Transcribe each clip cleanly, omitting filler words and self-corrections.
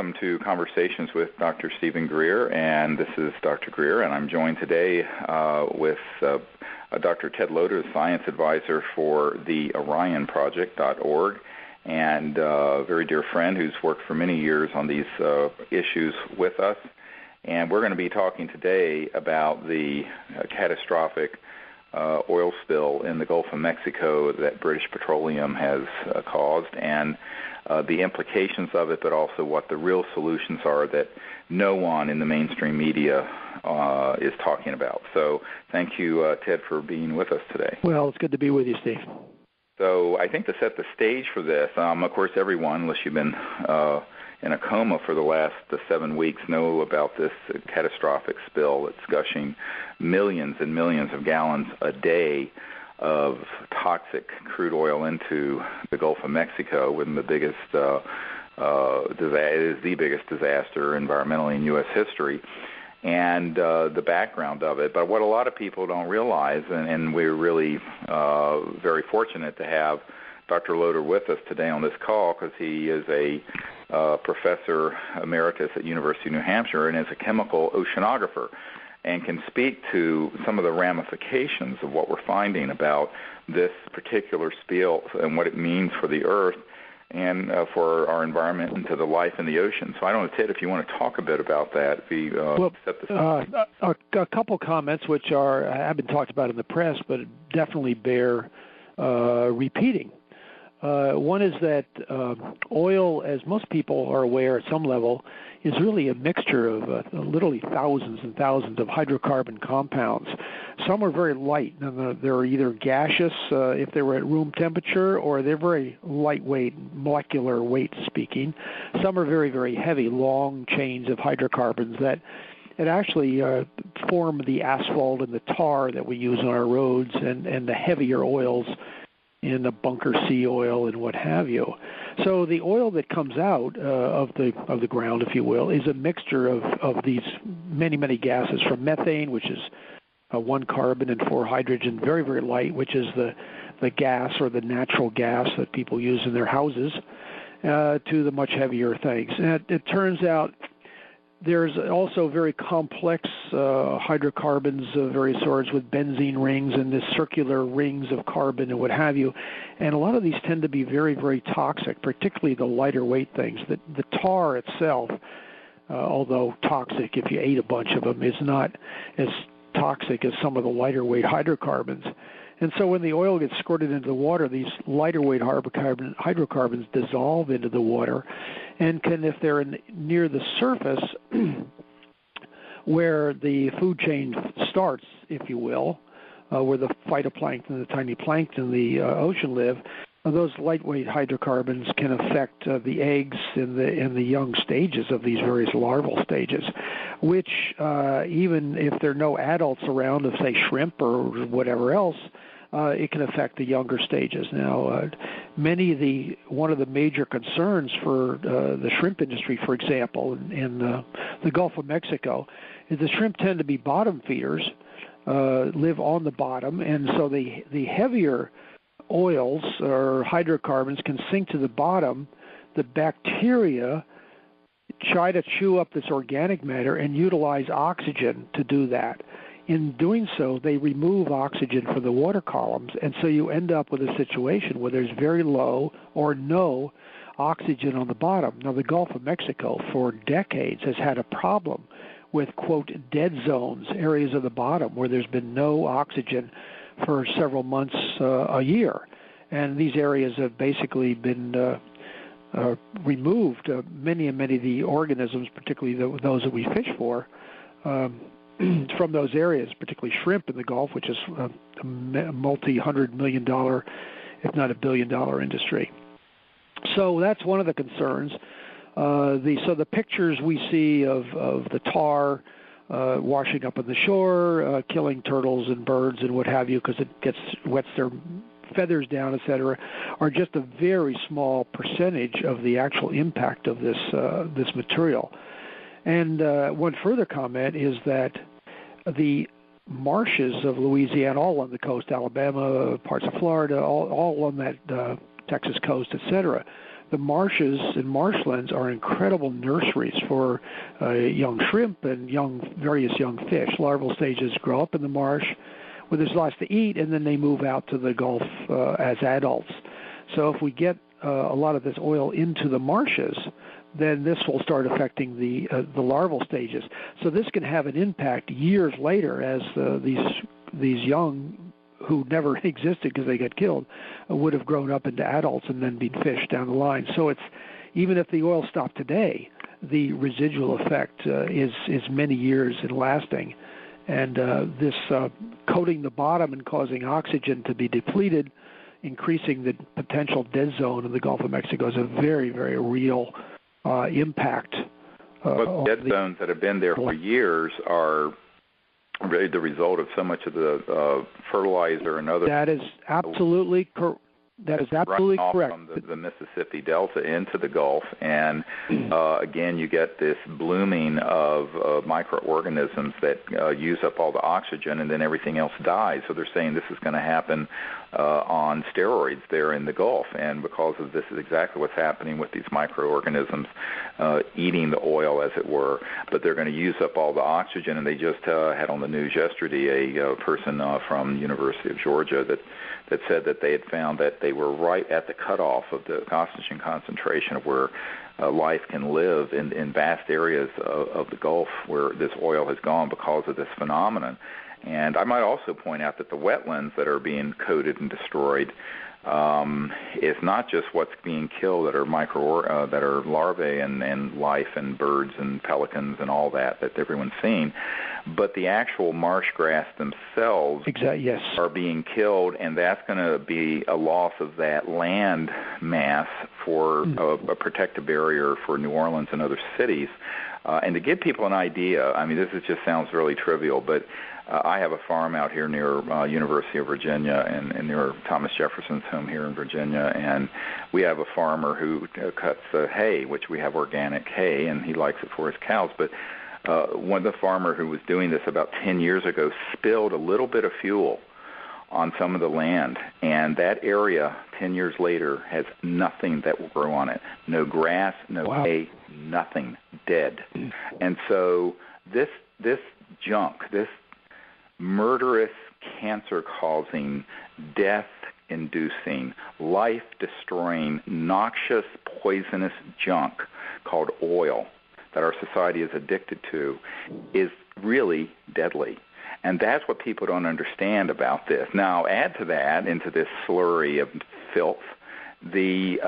welcome to Conversations with Dr. Stephen Greer, and this is Dr. Greer, and I'm joined today with Dr. Ted Loder, the Science Advisor for the OrionProject.org, and a very dear friend who's worked for many years on these issues with us. And we're going to be talking today about the catastrophic oil spill in the Gulf of Mexico that British Petroleum has caused, and the implications of it, but also what the real solutions are that no one in the mainstream media is talking about. So thank you, Ted, for being with us today. Well, it's good to be with you, Steve. So I think to set the stage for this, of course, everyone, unless you've been in a coma for the last 7 weeks, know about this catastrophic spill that's gushing millions and millions of gallons a day of toxic crude oil into the Gulf of Mexico, with the biggest it is the biggest disaster environmentally in U.S. history, and the background of it. But what a lot of people don't realize, and we're really very fortunate to have Dr. Loder with us today on this call, because he is a professor emeritus at University of New Hampshire and is a chemical oceanographer, and can speak to some of the ramifications of what we're finding about this particular spill and what it means for the Earth and for our environment and to the life in the ocean. So I don't know, Ted, if you want to talk a bit about that. A couple comments which have been talked about in the press, but definitely bear repeating. One is that oil, as most people are aware at some level, is really a mixture of literally thousands and thousands of hydrocarbon compounds. Some are very light, and they're either gaseous if they were at room temperature, or they're very lightweight, molecular weight speaking. Some are very, very heavy, long chains of hydrocarbons that actually form the asphalt and the tar that we use on our roads, and the heavier oils in the bunker sea oil and what have you. So the oil that comes out of the ground, if you will, is a mixture of these many, many gases, from methane, which is 1 carbon and 4 hydrogen, very, very light, which is the gas or the natural gas that people use in their houses, to the much heavier things. And it turns out there's also very complex hydrocarbons of various sorts, with benzene rings and the circular rings of carbon and what have you. And a lot of these tend to be very, very toxic, particularly the lighter weight things. The tar itself, although toxic if you ate a bunch of them, is not as toxic as some of the lighter weight hydrocarbons. And so when the oil gets squirted into the water, these lighter weight hydrocarbons dissolve into the water, and can, if they're near the surface where the food chain starts, if you will, where the phytoplankton, the tiny plankton in the ocean live, those lightweight hydrocarbons can affect the eggs in the young stages of these various larval stages, which even if there are no adults around, of say shrimp or whatever else, it can affect the younger stages. Now, one of the major concerns for the shrimp industry, for example, in the Gulf of Mexico, is the shrimp tend to be bottom feeders, live on the bottom, and so the heavier oils or hydrocarbons can sink to the bottom. The bacteria try to chew up this organic matter and utilize oxygen to do that. In doing so, they remove oxygen from the water columns, and so you end up with a situation where there's very low or no oxygen on the bottom. Now, the Gulf of Mexico for decades has had a problem with, quote, dead zones, areas of the bottom where there's been no oxygen for several months, a year. And these areas have basically been removed. Many and many of the organisms, particularly those that we fish for, from those areas, particularly shrimp in the Gulf, which is a multi-$100 million, if not $1 billion industry. So that's one of the concerns. So the pictures we see of the tar washing up on the shore, killing turtles and birds and what have you, because it wets their feathers down, etc., are just a very small percentage of the actual impact of this material. And one further comment is that the marshes of Louisiana, all on the coast, Alabama, parts of Florida, all on that Texas coast, etc., the marshes and marshlands are incredible nurseries for young shrimp and various young fish. Larval stages grow up in the marsh where there's lots to eat, and then they move out to the Gulf as adults. So if we get a lot of this oil into the marshes, then this will start affecting the larval stages. So this can have an impact years later as these young who never existed because they got killed would have grown up into adults and then been fished down the line. So it's even if the oil stopped today, the residual effect is many years in lasting. And this coating the bottom and causing oxygen to be depleted, increasing the potential dead zone in the Gulf of Mexico is a very, very real impact. But dead zones that have been there for years are really the result of so much of the fertilizer and other. That is absolutely correct. That is absolutely correct. From the Mississippi Delta into the Gulf, and again, you get this blooming of microorganisms that use up all the oxygen, and then everything else dies. So they're saying this is going to happen on steroids there in the Gulf, and because of this is exactly what's happening with these microorganisms eating the oil, as it were. But they're going to use up all the oxygen, and they just had on the news yesterday a person from the University of Georgia that said that they had found that they were right at the cutoff of the oxygen concentration of where life can live in vast areas of the Gulf where this oil has gone because of this phenomenon. And I might also point out that the wetlands that are being coated and destroyed is not just what's being killed that are that are larvae and life and birds and pelicans and all that everyone's seen, but the actual marsh grass themselves are being killed, and that's going to be a loss of that land mass for a protective barrier for New Orleans and other cities. And to give people an idea, I mean, this just sounds really trivial, but I have a farm out here near University of Virginia and near Thomas Jefferson's home here in Virginia, and we have a farmer who cuts hay, which we have organic hay, and he likes it for his cows. But the farmer who was doing this about 10 years ago spilled a little bit of fuel on some of the land, and that area 10 years later has nothing that will grow on it. No grass, no hay, nothing, dead. And so this junk, this murderous, cancer-causing, death-inducing, life-destroying, noxious, poisonous junk called oil that our society is addicted to is really deadly. And that's what people don't understand about this. Now, add to that, into this slurry of filth, the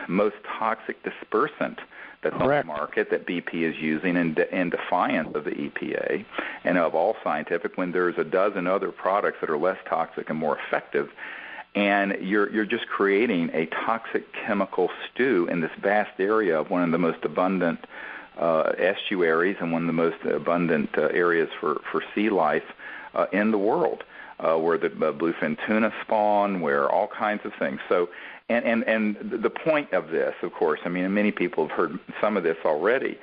most toxic dispersant that's on the market that BP is using in defiance of the EPA and of all scientific, when there's a dozen other products that are less toxic and more effective. And you're just creating a toxic chemical stew in this vast area of one of the most abundant estuaries and one of the most abundant areas for sea life in the world, where the bluefin tuna spawn, where all kinds of things. So, and the point of this, of course, I mean, many people have heard some of this already,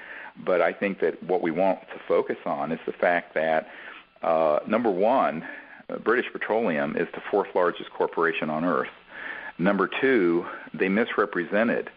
but I think that what we want to focus on is the fact that, number one, British Petroleum is the fourth largest corporation on earth. Number two, they misrepresented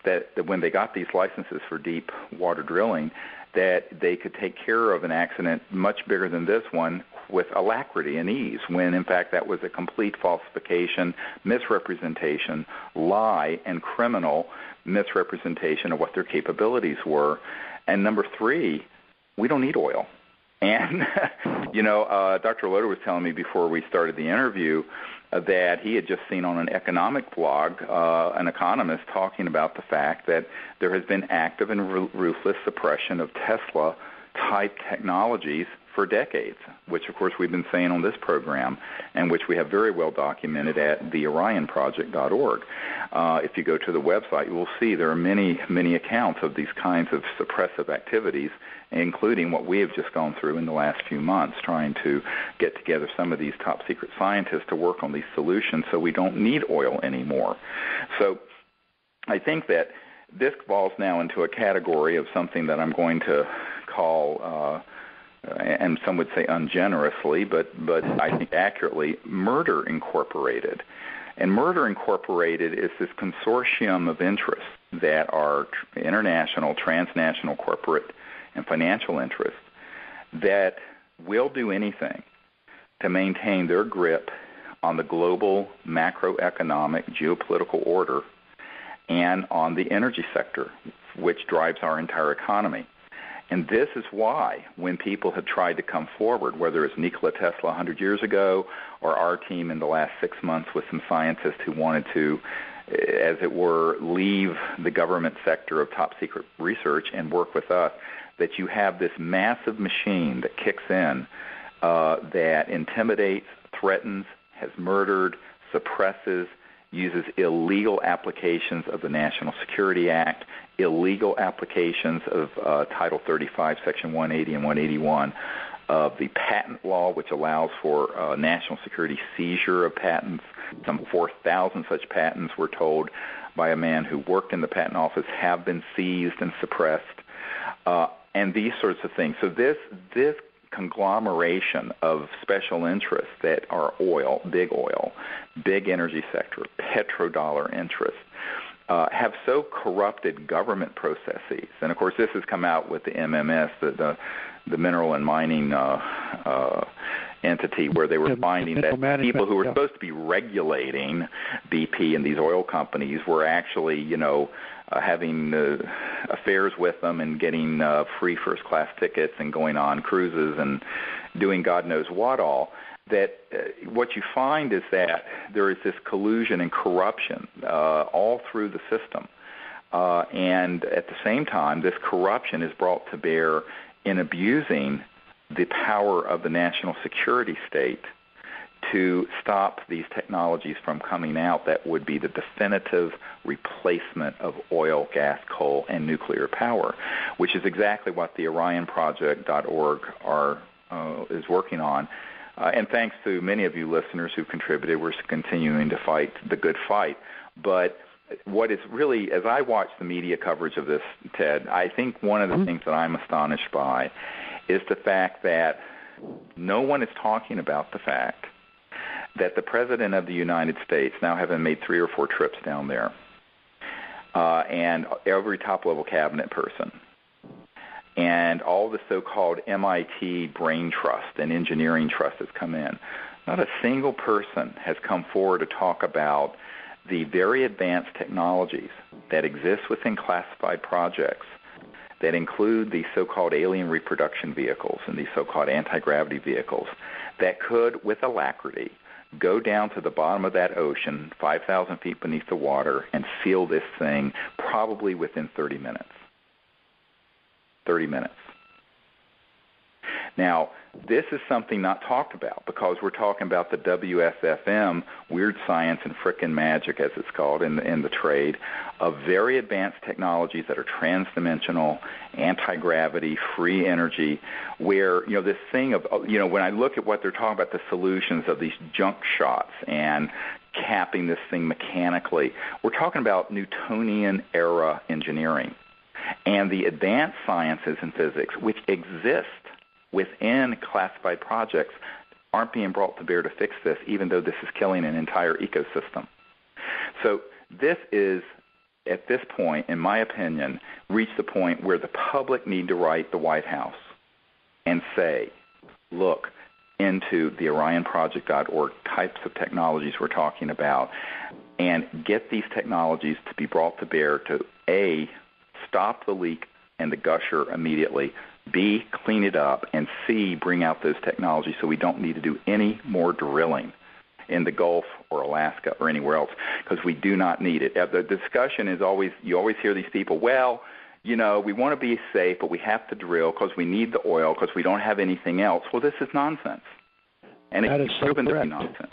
that when they got these licenses for deep water drilling, that they could take care of an accident much bigger than this one with alacrity and ease, when in fact that was a complete falsification, misrepresentation, lie, and criminal misrepresentation of what their capabilities were. And number three, we don't need oil. And, Dr. Loder was telling me before we started the interview that he had just seen on an economic blog an economist talking about the fact that there has been active and ruthless suppression of Tesla-type technologies for decades, which, of course, we've been saying on this program, and which we have very well documented at theorionproject.org. If you go to the website, you will see there are many, many accounts of these kinds of suppressive activities, including what we have just gone through in the last few months, trying to get together some of these top-secret scientists to work on these solutions so we don't need oil anymore. So I think that this falls now into a category of something that I'm going to call and some would say ungenerously, but I think accurately, Murder Incorporated. And Murder Incorporated is this consortium of interests that are international, transnational corporate and financial interests that will do anything to maintain their grip on the global macroeconomic geopolitical order and on the energy sector, which drives our entire economy. And this is why when people have tried to come forward, whether it's Nikola Tesla 100 years ago or our team in the last 6 months with some scientists who wanted to, as it were, leave the government sector of top secret research and work with us, that you have this massive machine that kicks in that intimidates, threatens, has murdered, suppresses, uses illegal applications of the National Security Act, illegal applications of Title 35, Section 180 and 181 of the patent law, which allows for national security seizure of patents. Some 4,000 such patents, we're told, by a man who worked in the patent office have been seized and suppressed, and these sorts of things. So this conglomeration of special interests that are oil, big energy sector, petrodollar interests, have so corrupted government processes. And, of course, this has come out with the MMS, the mineral and mining entity, where they were finding that people who were supposed to be regulating BP and these oil companies were actually, having affairs with them and getting free first-class tickets and going on cruises and doing God knows what all. That what you find is that there is this collusion and corruption all through the system. And at the same time, this corruption is brought to bear in abusing the power of the national security state to stop these technologies from coming out that would be the definitive replacement of oil, gas, coal, and nuclear power, which is exactly what the orionproject.org is working on. And thanks to many of you listeners who contributed, we're continuing to fight the good fight. But what is really, as I watch the media coverage of this, Ted, I think one of the things that I'm astonished by is the fact that no one is talking about the fact that the President of the United States, now having made 3 or 4 trips down there, and every top-level cabinet person, and all the so-called MIT brain trust and engineering trust has come in, not a single person has come forward to talk about the very advanced technologies that exist within classified projects that include the so-called alien reproduction vehicles and these so-called anti-gravity vehicles that could, with alacrity, go down to the bottom of that ocean, 5,000 feet beneath the water, and seal this thing probably within 30 minutes. 30 minutes. Now, this is something not talked about because we're talking about the WSFM, weird science and frickin' magic, as it's called in the trade, of very advanced technologies that are transdimensional, anti-gravity, free energy, where, this thing of, when I look at what they're talking about, the solutions of these junk shots and capping this thing mechanically, we're talking about Newtonian-era engineering. And the advanced sciences and physics, which exist within classified projects, aren't being brought to bear to fix this, even though this is killing an entire ecosystem. So this is, at this point, in my opinion, reached the point where the public need to write the White House and say, look into the orionproject.org types of technologies we're talking about and get these technologies to be brought to bear to, A, stop the leak and the gusher immediately, B, clean it up, and C, bring out those technologies so we don't need to do any more drilling in the Gulf or Alaska or anywhere else, because we do not need it. The discussion is always, you always hear these people, well, we want to be safe, but we have to drill because we need the oil because we don't have anything else. Well, this is nonsense. And it's proven to be nonsense.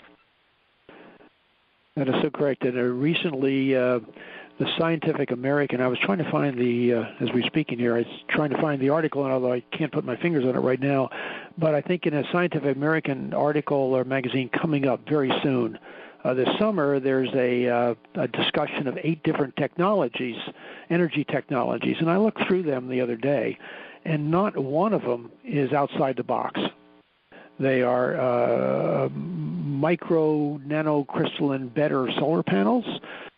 That is so correct. And recently, the Scientific American, I was trying to find as we're speaking here, I was trying to find the article, and although I can't put my fingers on it right now, but I think in a Scientific American article or magazine coming up very soon, this summer, there's a discussion of 8 different technologies, energy technologies, and I looked through them the other day, and not one of them is outside the box. They are micro nanocrystalline better solar panels.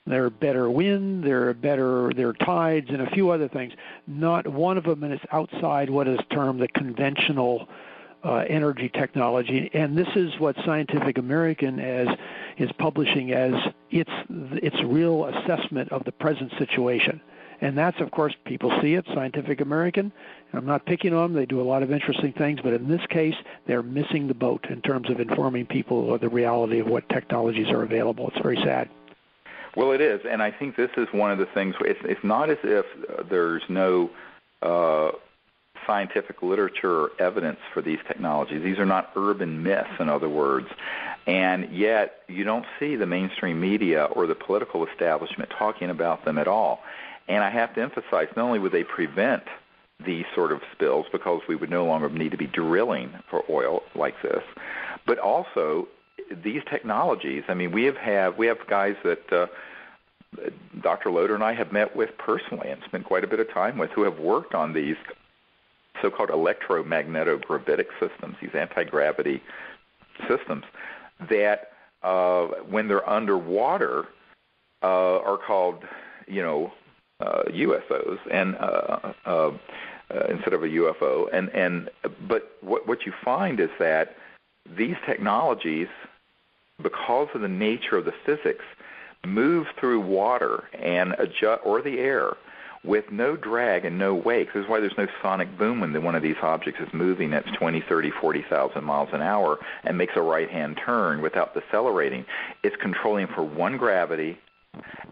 They're better wind, they're tides, and a few other things. Not one of them is outside what is termed the conventional energy technology, and this is what Scientific American is publishing as its real assessment of the present situation. And that's, of course, people see it, Scientific American. I'm not picking on them. They do a lot of interesting things, but in this case, they're missing the boat in terms of informing people of the reality of what technologies are available. It's very sad. Well, it is, and I think this is one of the things. It's not as if there's no scientific literature or evidence for these technologies. These are not urban myths, in other words, and yet you don't see the mainstream media or the political establishment talking about them at all. And I have to emphasize, not only would they prevent these sort of spills because we would no longer need to be drilling for oil like this, but also these technologies. I mean, we have guys that Dr. Loder and I have met with personally and spent quite a bit of time with who have worked on these so-called electromagnetic-gravitic systems, these anti-gravity systems that when they're underwater are called, USOs and instead of a UFO. But what you find is that these technologies, because of the nature of the physics, move through water and or the air with no drag and no wake. This is why there's no sonic boom when one of these objects is moving at 20, 30, 40,000 miles an hour and makes a right-hand turn without decelerating. It's controlling for one gravity,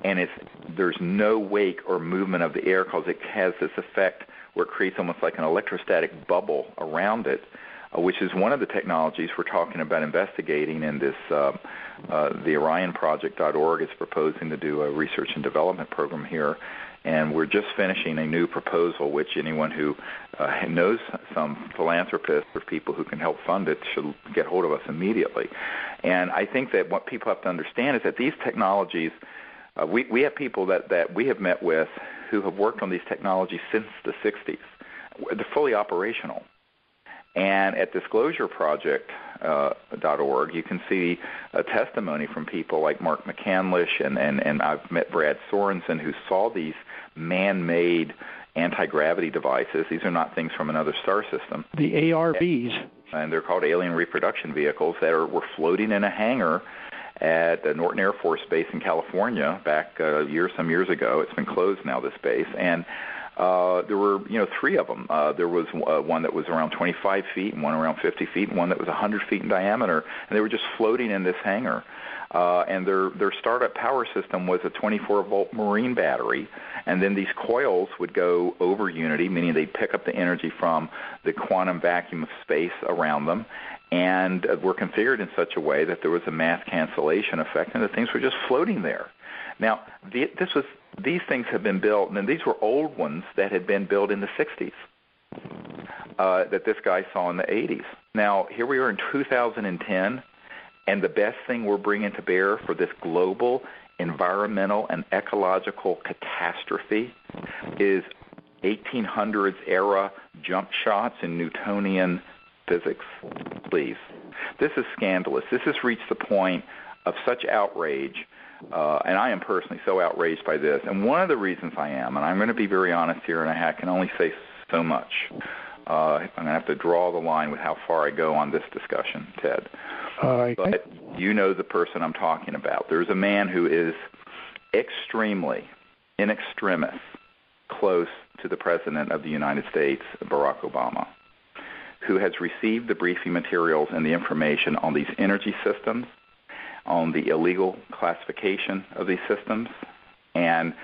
and there's no wake or movement of the air because it has this effect where it creates almost like an electrostatic bubble around it, which is one of the technologies we're talking about investigating in this, the orionproject.org is proposing to do a research and development program here, and we're just finishing a new proposal, which anyone who knows some philanthropists or people who can help fund it should get hold of us immediately. And I think that what people have to understand is that these technologies, we have people that we have met with who have worked on these technologies since the 60s. They're fully operational. And at disclosureproject.org, you can see a testimony from people like Mark McCandlish, and I've met Brad Sorensen, who saw these man-made anti-gravity devices. These are not things from another star system. The ARVs. And they're called alien reproduction vehicles that were floating in a hangar at the Norton Air Force Base in California back some years ago. It's been closed now, this base. And there were, three of them. There was one that was around 25 feet and one around 50 feet and one that was 100 feet in diameter, and they were just floating in this hangar. And their startup power system was a 24-volt marine battery, and then these coils would go over unity, meaning they'd pick up the energy from the quantum vacuum of space around them, and were configured in such a way that there was a mass cancellation effect, and the things were just floating there. Now, these things have been built, and these were old ones that had been built in the 60s that this guy saw in the 80s. Now, here we are in 2010, and the best thing we're bringing to bear for this global environmental and ecological catastrophe is 1800s era jump shots in Newtonian physics. Please. This is scandalous. This has reached the point of such outrage. And I am personally so outraged by this. And one of the reasons I am, and I'm going to be very honest here, and I can only say so much. I'm going to have to draw the line with how far I go on this discussion, Ted. But you know the person I'm talking about. There's a man who is extremely, in extremis, close to the President of the United States, Barack Obama, who has received the briefing materials and the information on these energy systems, on the illegal classification of these systems, and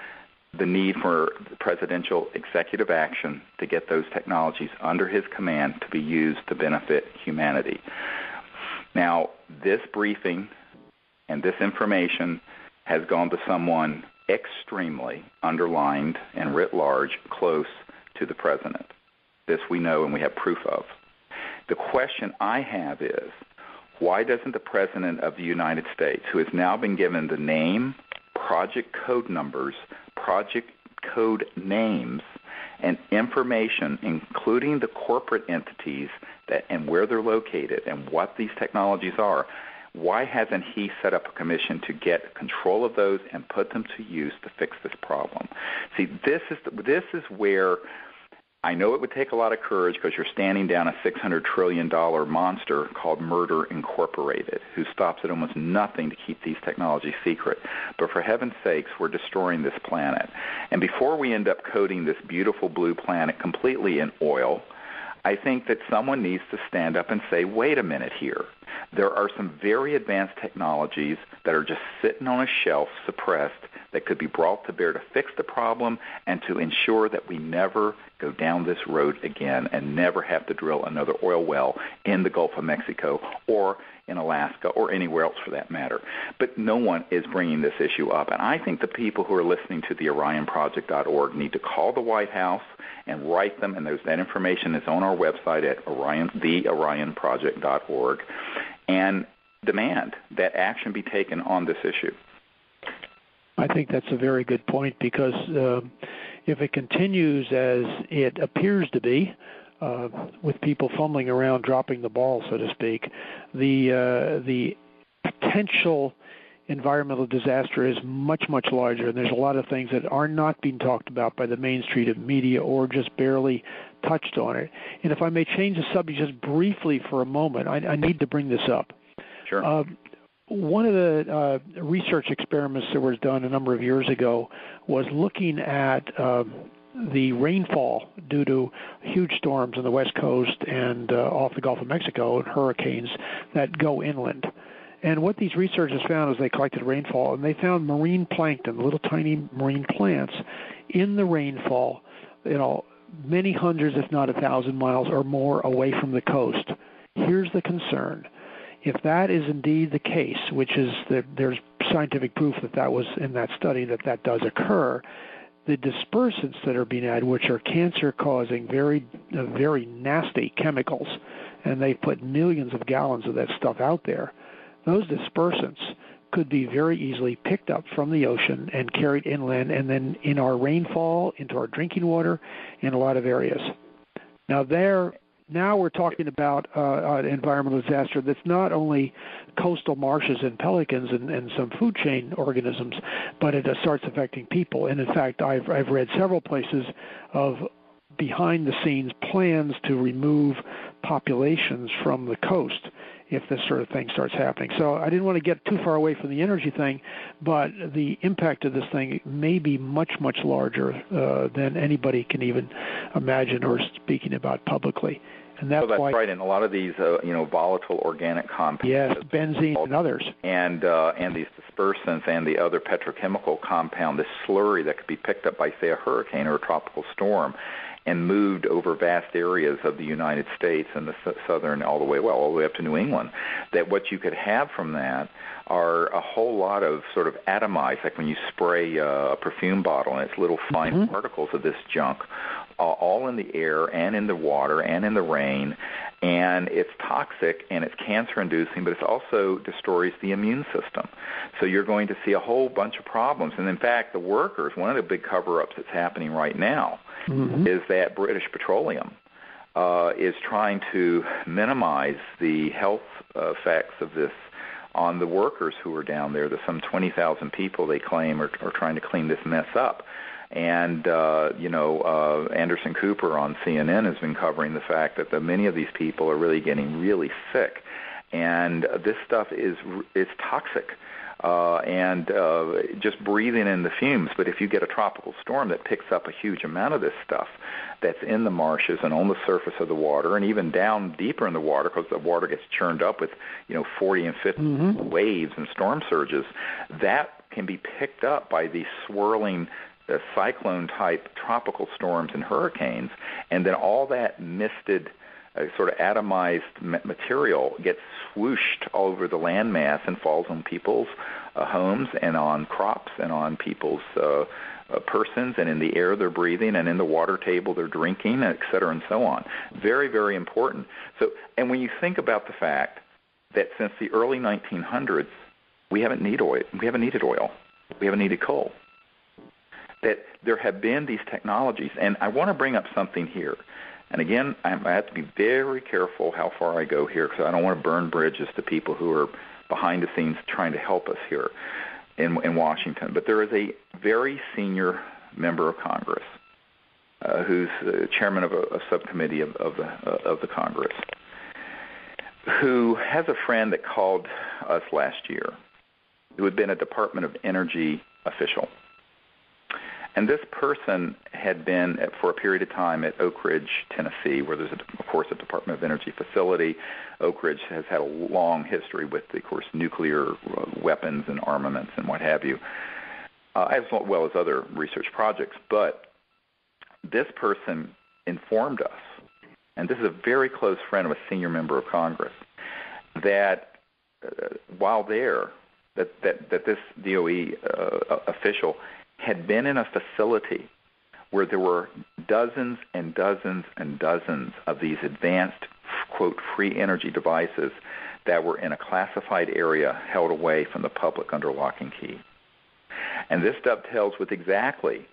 the need for presidential executive action to get those technologies under his command to be used to benefit humanity. Now, this briefing and this information has gone to someone extremely underlined and writ large close to the president. This we know and we have proof of. The question I have is, why doesn't the President of the United States, who has now been given the name, project code numbers, project code names, and information, including the corporate entities and where they're located and what these technologies are, why hasn't he set up a commission to get control of those and put them to use to fix this problem? See, this is where I know it would take a lot of courage, because you're standing down a $600 trillion monster called Murder Incorporated, who stops at almost nothing to keep these technologies secret. But for heaven's sakes, we're destroying this planet. And before we end up coating this beautiful blue planet completely in oil, I think that someone needs to stand up and say, wait a minute here. There are some very advanced technologies that are just sitting on a shelf, suppressed, that could be brought to bear to fix the problem and to ensure that we never go down this road again and never have to drill another oil well in the Gulf of Mexico or in Alaska or anywhere else for that matter. But no one is bringing this issue up. And I think the people who are listening to the OrionProject.org need to call the White House and write them, and that information is on our website at theorionproject.org, and demand that action be taken on this issue. I think that's a very good point, because if it continues as it appears to be, with people fumbling around, dropping the ball, so to speak, the potential environmental disaster is much, much larger, and there's a lot of things that are not being talked about by the mainstream media or just barely touched on it. And if I may change the subject just briefly for a moment, I need to bring this up. Sure. One of the research experiments that was done a number of years ago was looking at the rainfall due to huge storms on the West Coast and off the Gulf of Mexico and hurricanes that go inland. And what these researchers found is they collected rainfall, and they found marine plankton, little tiny marine plants, in the rainfall, many hundreds, if not 1,000 miles or more away from the coast. Here's the concern. If that is indeed the case, which is that there's scientific proof that was in that study that does occur, the dispersants that are being added, which are cancer-causing, very, very nasty chemicals, and they put millions of gallons of that stuff out there, those dispersants could be very easily picked up from the ocean and carried inland, and then in our rainfall, into our drinking water, in a lot of areas. Now we're talking about an environmental disaster that's not only coastal marshes and pelicans and some food chain organisms, but it starts affecting people. And in fact, I've read several places of behind-the-scenes plans to remove populations from the coast if this sort of thing starts happening. So I didn't want to get too far away from the energy thing, but the impact of this thing may be much, much larger than anybody can even imagine or speaking about publicly. And that's why, right. And a lot of these, volatile organic compounds, yes, benzene and others, and these dispersants and the other petrochemical compound, this slurry that could be picked up by, say, a hurricane or a tropical storm, and moved over vast areas of the United States and the southern all the way up to New England, that what you could have from that are a whole lot of sort of atomized, like when you spray a perfume bottle and it's little fine particles of this junk, all in the air and in the water and in the rain, and it's toxic and it's cancer-inducing, but it also destroys the immune system. So you're going to see a whole bunch of problems. And in fact, the workers, one of the big cover-ups that's happening right now is that British Petroleum is trying to minimize the health effects of this on the workers who are down there. There's some 20,000 people they claim are trying to clean this mess up. And, Anderson Cooper on CNN has been covering the fact that many of these people are really getting really sick. And this stuff is toxic. Just breathing in the fumes. But if you get a tropical storm that picks up a huge amount of this stuff that's in the marshes and on the surface of the water and even down deeper in the water, because the water gets churned up with 40 and 50 waves and storm surges, that can be picked up by these swirling cyclone-type tropical storms and hurricanes, and then all that misted sort of atomized material gets swooshed all over the landmass and falls on people's homes and on crops and on people's persons and in the air they're breathing and in the water table they're drinking, et cetera, and so on. Very, very important. So, and when you think about the fact that since the early 1900s, we haven't needed oil. We haven't needed coal. that there have been these technologies. And I want to bring up something here. And again, I have to be very careful how far I go here because I don't want to burn bridges to people who are behind the scenes trying to help us here in Washington. But there is a very senior member of Congress who's chairman of a subcommittee of the Congress, who has a friend that called us last year who had been a Department of Energy official. And this person had been, for a period of time, at Oak Ridge, Tennessee, where there's, of course, a Department of Energy facility. Oak Ridge has had a long history with, of course, nuclear weapons and armaments and what have you, as well as other research projects. But this person informed us, and this is a very close friend of a senior member of Congress, that while there, that this DOE official had been in a facility where there were dozens and dozens and dozens of these advanced, quote, free energy devices that were in a classified area held away from the public under lock and key. And this dovetails with exactly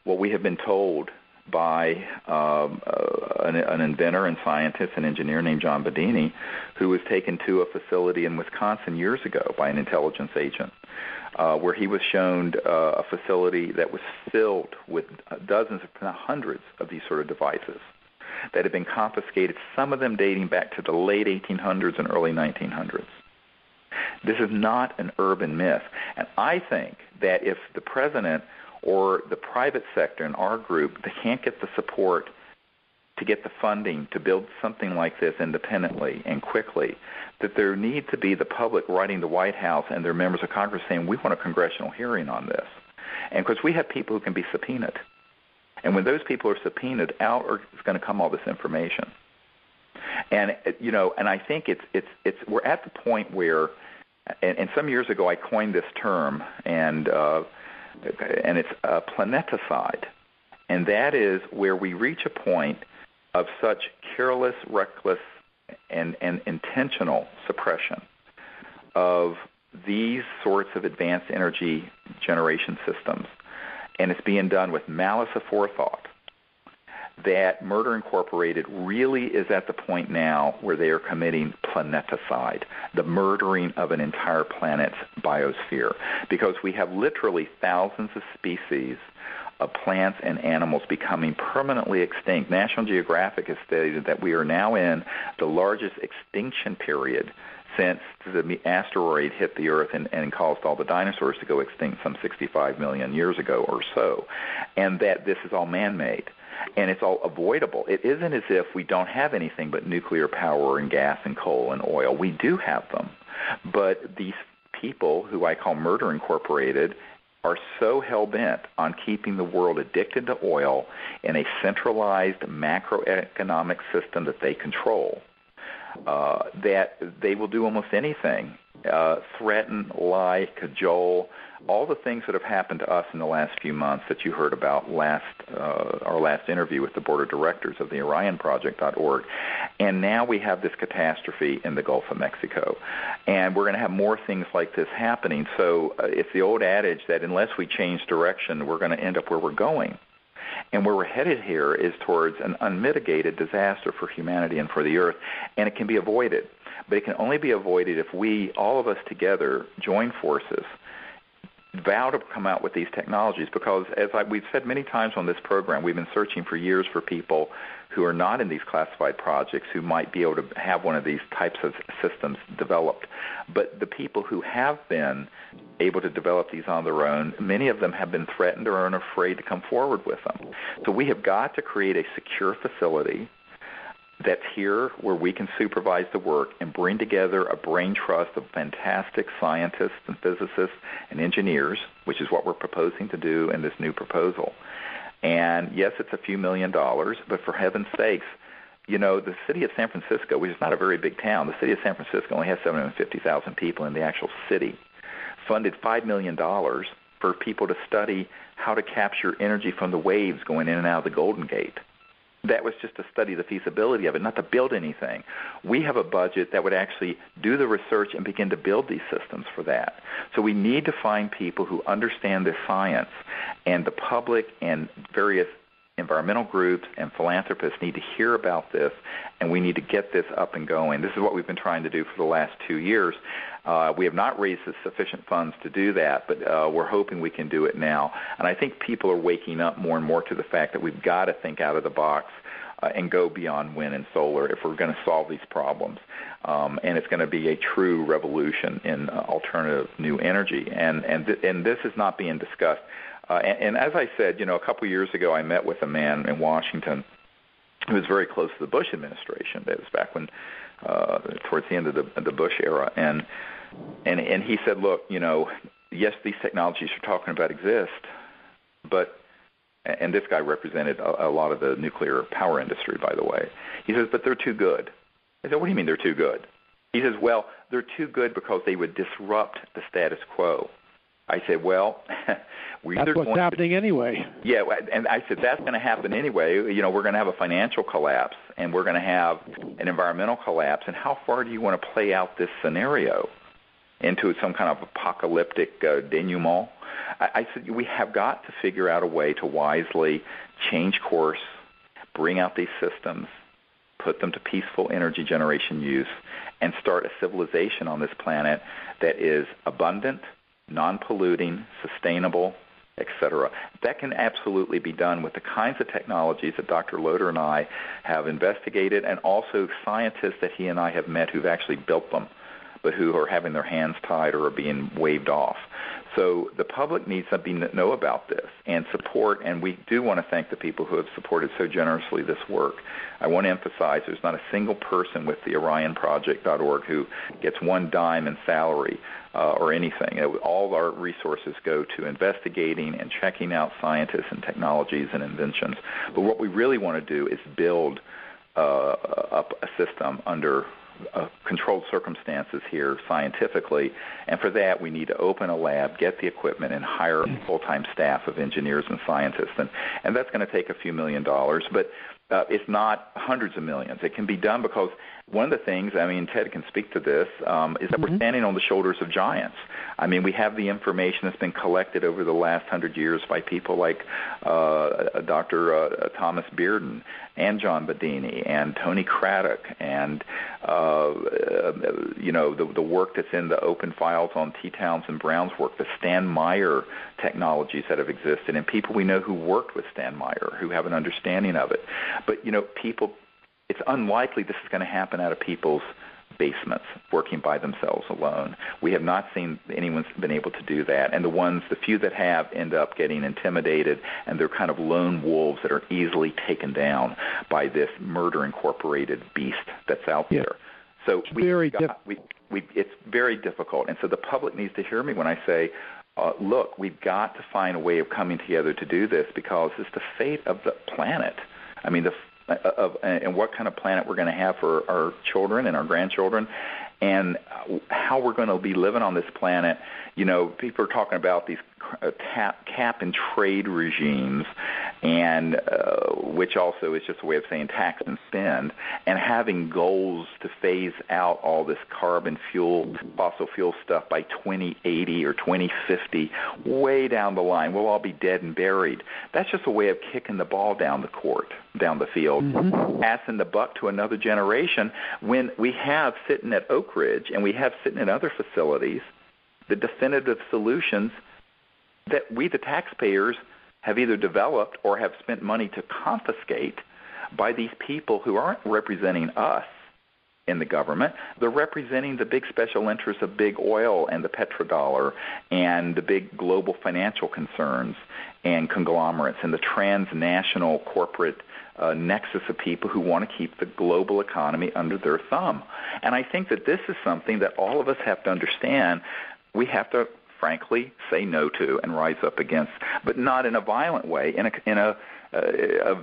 what we have been told by an inventor and scientist and engineer named John Bedini, who was taken to a facility in Wisconsin years ago by an intelligence agent, where he was shown a facility that was filled with dozens, if not hundreds, of these sort of devices that had been confiscated, some of them dating back to the late 1800s and early 1900s. This is not an urban myth. And I think that if the president or the private sector in our group, they can't get the support to get the funding to build something like this independently and quickly, that there need to be the public writing the White House and their members of Congress saying, we want a congressional hearing on this. And because we have people who can be subpoenaed. And when those people are subpoenaed, out is going to come all this information. And, you know, and I think we're at the point where, and some years ago I coined this term, and it's planeticide. And that is where we reach a point of such careless, reckless, and intentional suppression of these sorts of advanced energy generation systems, and it's being done with malice aforethought, that Murder Incorporated really is at the point now where they are committing planeticide, the murdering of an entire planet's biosphere, because we have literally thousands of species of plants and animals becoming permanently extinct. National Geographic has stated that we are now in the largest extinction period since the asteroid hit the Earth and caused all the dinosaurs to go extinct some 65 million years ago or so, and that this is all man-made. And it's all avoidable. It isn't as if we don't have anything but nuclear power and gas and coal and oil. We do have them. But these people, who I call Murder Incorporated, are so hell-bent on keeping the world addicted to oil in a centralized macroeconomic system that they control, that they will do almost anything, threaten, lie, cajole, all the things that have happened to us in the last few months that you heard about our last interview with the board of directors of the orionproject.org. And now we have this catastrophe in the Gulf of Mexico. And we're going to have more things like this happening. So it's the old adage that unless we change direction, we're going to end up where we're going. And where we're headed here is towards an unmitigated disaster for humanity and for the Earth, and it can be avoided. But it can only be avoided if we, all of us together, join forces, vow to come out with these technologies, because as we've said many times on this program, we've been searching for years for people who are not in these classified projects who might be able to have one of these types of systems developed. But the people who have been able to develop these on their own, many of them have been threatened or are afraid to come forward with them. So we have got to create a secure facility that's here where we can supervise the work and bring together a brain trust of fantastic scientists and physicists and engineers, which is what we're proposing to do in this new proposal. And yes, it's a few $1 million, but for heaven's sakes, you know, the city of San Francisco, which is not a very big town, the city of San Francisco only has 750,000 people in the actual city, funded $5 million for people to study how to capture energy from the waves going in and out of the Golden Gate. that was just to study the feasibility of it, not to build anything. We have a budget that would actually do the research and begin to build these systems for that. So we need to find people who understand this science, and the public and various environmental groups and philanthropists need to hear about this, and we need to get this up and going. This is what we've been trying to do for the last 2 years. We have not raised the sufficient funds to do that, but we're hoping we can do it now. And I think people are waking up more and more to the fact that we've got to think out of the box and go beyond wind and solar if we're going to solve these problems. And it's going to be a true revolution in alternative new energy. And this is not being discussed. And as I said, a couple years ago, I met with a man in Washington who was very close to the Bush administration. That was back when, towards the end of the Bush era, and he said, look, yes, these technologies you're talking about exist, but, and this guy represented a lot of the nuclear power industry, by the way. He says, but they're too good. I said, what do you mean they're too good? He says, well, they're too good because they would disrupt the status quo. I said, well, that's what's happening anyway. Yeah, and I said, that's going to happen anyway. We're going to have a financial collapse, and we're going to have an environmental collapse. And how far do you want to play out this scenario into some kind of apocalyptic denouement? I said, we have got to figure out a way to wisely change course, bring out these systems, put them to peaceful energy generation use, and start a civilization on this planet that is abundant, non-polluting, sustainable, etc. That can absolutely be done with the kinds of technologies that Dr. Loder and I have investigated, and also scientists that he and I have met who've actually built them, but who are having their hands tied or are being waved off. So the public needs to know about this and support, and we do want to thank the people who have supported so generously this work. I want to emphasize there's not a single person with the orionproject.org who gets one dime in salary or anything. All our resources go to investigating and checking out scientists and technologies and inventions. But what we really want to do is build up a system under controlled circumstances here scientifically, and for that we need to open a lab, get the equipment, and hire a full-time staff of engineers and scientists, and that's going to take a few $1 million, but it's not hundreds of millions. It can be done because one of the things, Ted can speak to this, is that we're standing on the shoulders of giants. We have the information that's been collected over the last 100 years by people like Dr. Thomas Bearden and John Bedini and Tony Craddock and, the work that's in the open files on T. Townsend Brown's work, the Stan Meyer technologies that have existed, and people we know who worked with Stan Meyer, who have an understanding of it. But, people, it's unlikely this is going to happen out of people's basements, working by themselves alone. We have not seen anyone's been able to do that, and the few that have end up getting intimidated, and they're kind of lone wolves that are easily taken down by this murder incorporated beast that's out there. So it's very difficult, and so the public needs to hear me when I say, look, we've got to find a way of coming together to do this because it's the fate of the planet. And what kind of planet we're going to have for our children and our grandchildren, and how we're going to be living on this planet. People are talking about these cap and trade regimes, and which also is just a way of saying tax and spend, and having goals to phase out all this fossil fuel stuff by 2080 or 2050, way down the line. We'll all be dead and buried. That's just a way of kicking the ball down the field, passing the buck to another generation, when we have sitting at Oak Ridge and we have sitting in other facilities the definitive solutions that we, the taxpayers, have either developed or have spent money to confiscate by these people who aren't representing us in the government. They're representing the big special interests of big oil and the petrodollar and the big global financial concerns and conglomerates and the transnational corporate nexus of people who want to keep the global economy under their thumb. And I think that this is something that all of us have to understand. We have to, frankly, say no to and rise up against, but not in a violent way, in a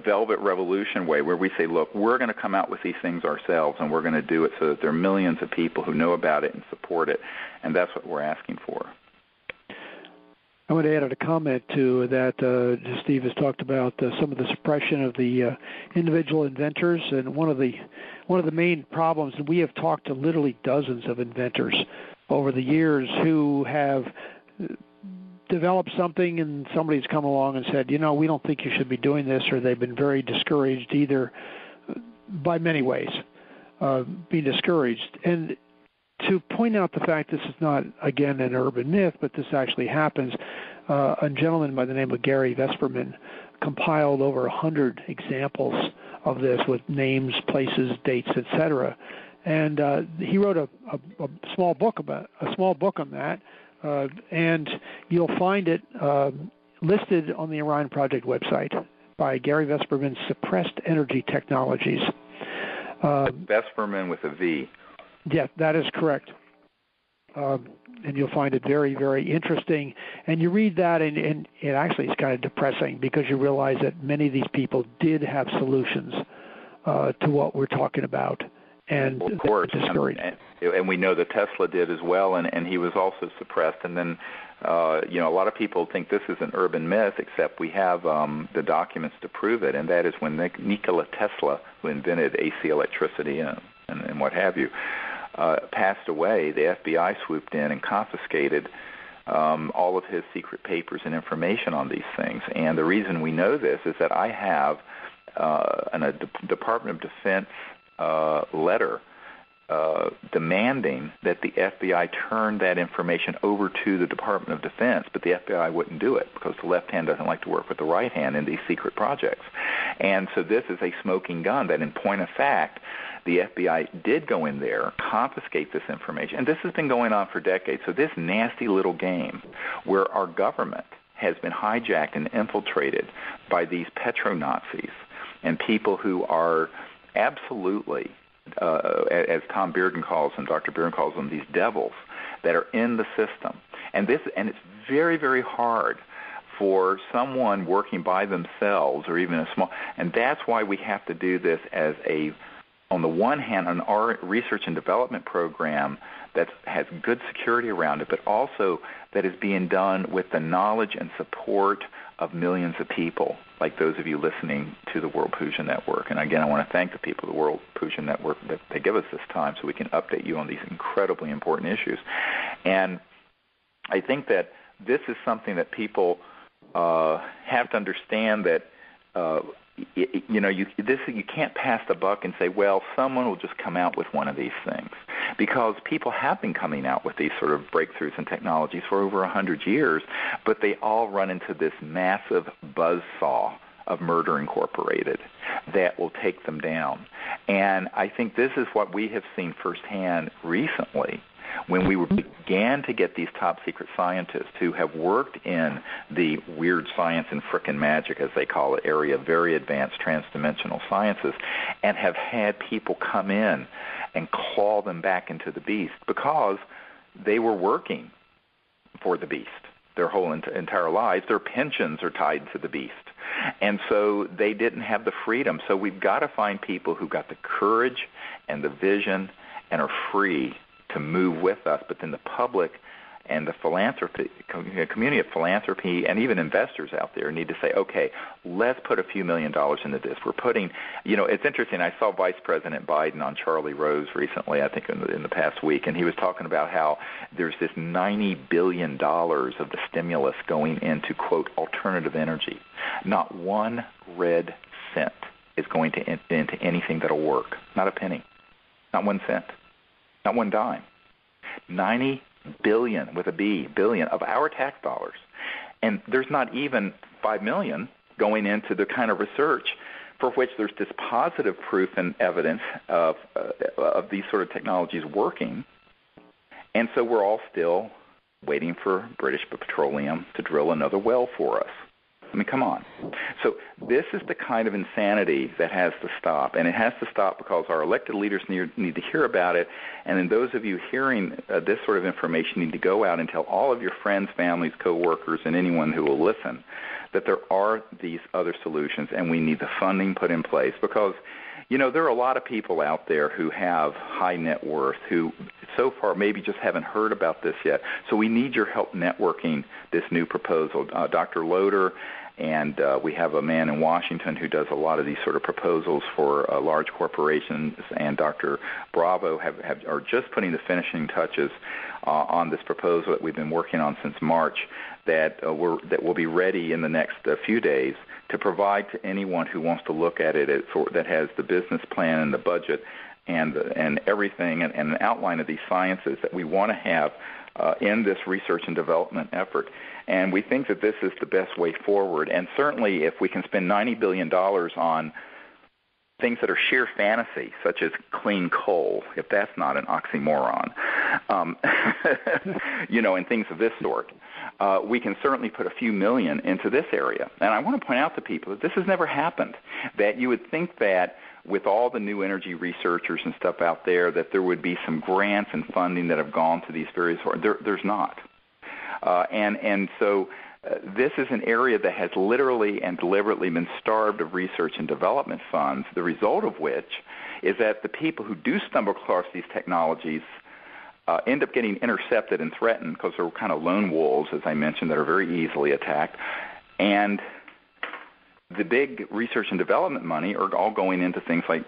velvet revolution way where we say, look, we're going to come out with these things ourselves, and we're going to do it so that there are millions of people who know about it and support it, and that's what we're asking for. I want to add a comment to that. Steve has talked about some of the suppression of the individual inventors, and one of the main problems. And we have talked to literally dozens of inventors over the years who have developed something, and somebody's come along and said, we don't think you should be doing this, or they've been very discouraged, either by many ways, being discouraged. And to point out the fact this is not, again, an urban myth, but this actually happens, a gentleman by the name of Gary Vesperman compiled over 100 examples of this with names, places, dates, etc. And he wrote a small book on that, and you'll find it listed on the Orion Project website by Gary Vesperman, Suppressed Energy Technologies. Vesperman with a V. Yeah, that is correct. And you'll find it very, very interesting. And you read that, and it actually is kind of depressing, because you realize that many of these people did have solutions to what we're talking about. And well, of course, discouraged. And we know that Tesla did as well, and he was also suppressed. And then, a lot of people think this is an urban myth, except we have the documents to prove it, and that is when Nikola Tesla, who invented AC electricity and what have you, passed away, the FBI swooped in and confiscated all of his secret papers and information on these things. And the reason we know this is that I have a Department of Defense letter demanding that the FBI turn that information over to the Department of Defense, but the FBI wouldn't do it because the left hand doesn't like to work with the right hand in these secret projects. And so this is a smoking gun that, in point of fact, the FBI did go in there, confiscate this information, and this has been going on for decades. So this nasty little game where our government has been hijacked and infiltrated by these petro-Nazis and people who are absolutely, as Tom Bearden calls them, Dr. Bearden calls them, these devils that are in the system. And it's very, very hard for someone working by themselves or even a small, and that's why we have to do this as on the one hand, an research and development program that has good security around it, but also that is being done with the knowledge and support of millions of people, like those of you listening to the World Puja Network. And again, I want to thank the people of the World Puja Network that they give us this time so we can update you on these incredibly important issues. And I think that this is something that people have to understand, that you can't pass the buck and say, well, someone will just come out with one of these things, because people have been coming out with these sort of breakthroughs in technologies for over 100 years, but they all run into this massive buzzsaw of Murder Incorporated that will take them down. And I think this is what we have seen firsthand recently, when we began to get these top-secret scientists who have worked in the weird science and frickin' magic, as they call it, area of very advanced transdimensional sciences, and have had people come in and claw them back into the beast because they were working for the beast their whole entire lives. Their pensions are tied to the beast. And so they didn't have the freedom. So we've got to find people who got the courage and the vision and are free to move with us, but then the public and the philanthropy community of philanthropy and even investors out there need to say, okay, let's put a few $1 million into this. We're putting, it's interesting. I saw Vice President Biden on Charlie Rose recently, I think in the past week, and he was talking about how there's this $90 billion of the stimulus going into, quote, alternative energy. Not one red cent is going to into anything that'll work. Not a penny. Not 1 cent. Not one dime. 90 billion, with a B, billion of our tax dollars. And there's not even 5 million going into the kind of research for which there's this positive proof and evidence of these sort of technologies working. And so we're all still waiting for British Petroleum to drill another well for us. I mean, come on. So this is the kind of insanity that has to stop, and it has to stop because our elected leaders need to hear about it, and then those of you hearing this sort of information need to go out and tell all of your friends, families, coworkers, and anyone who will listen that there are these other solutions, and we need the funding put in place because, There are a lot of people out there who have high net worth who so far maybe just haven't heard about this yet. So we need your help networking this new proposal. Dr. Loder, and we have a man in Washington who does a lot of these sort of proposals for large corporations, and Dr. Bravo are just putting the finishing touches on this proposal that we've been working on since March that will be ready in the next few days to provide to anyone who wants to look at it that has the business plan and the budget and everything and an outline of these sciences that we want to have in this research and development effort. And we think that this is the best way forward. And certainly if we can spend $90 billion on things that are sheer fantasy, such as clean coal, if that's not an oxymoron, and things of this sort, we can certainly put a few million into this area. And I want to point out to people that this has never happened, that you would think that with all the new energy researchers and stuff out there that there would be some grants and funding that have gone to these various – there's not. So this is an area that has literally and deliberately been starved of research and development funds, the result of which is that the people who do stumble across these technologies end up getting intercepted and threatened because they're kind of lone wolves, as I mentioned, that are very easily attacked. And the big research and development money are all going into things like